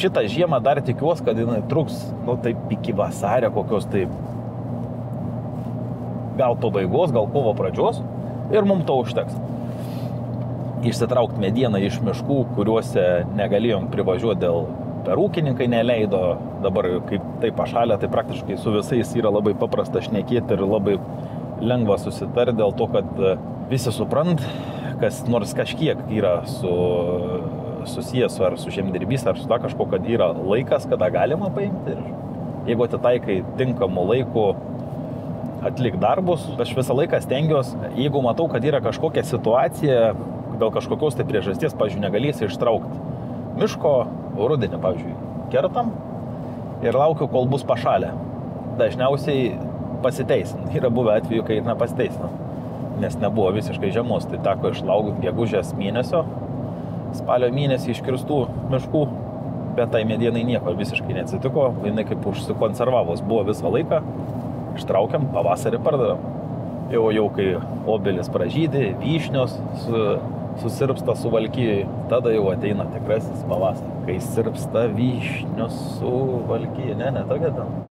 šitą žiemą dar tikiuosi, kad jinai truks, nu, taip iki vasario kokios, taip, gal pabaigos, gal kovo pradžios ir mums to užteks. Išsitraukti medieną iš miškų, kuriuose negalėjom privažiuoti dėl per ūkininkai neleido, dabar kaip tai pašalė, tai praktiškai su visais yra labai paprasta šnekėti ir labai lengva susitarti dėl to, kad visi suprant, kas nors kažkiek yra susijęs ar su žemdirbys, ar su ta kažko, kad yra laikas, kada galima paimti ir jeigu atitaikai tinkamu laiku atlik darbus, aš visą laiką stengiuosi, jeigu matau, kad yra kažkokia situacija, dėl kažkokios tai priežasties, pavyzdžiui, negalėsi ištraukti miško, rudenį, pavyzdžiui, kertam ir laukiu, kol bus pašalę. Dažniausiai pasiteisina. Yra buvę atveju, kai ir nepasiteisina, nes nebuvo visiškai žiemos, tai teko išlaukti gegužės mėnesio, spalio mėnesį iškirstų miškų, bet tai medienai nieko visiškai neatsitiko, jinai kaip užsikonservavus buvo visą laiką, ištraukiam, pavasarį pardavėm. Jau kai obelis pražydė, vyšnios susirpsta Suvalkijoj, tada jau ateina tikrasis pavasaris, kai sirpsta vyšnios Suvalkijoj, ne, tokia ten.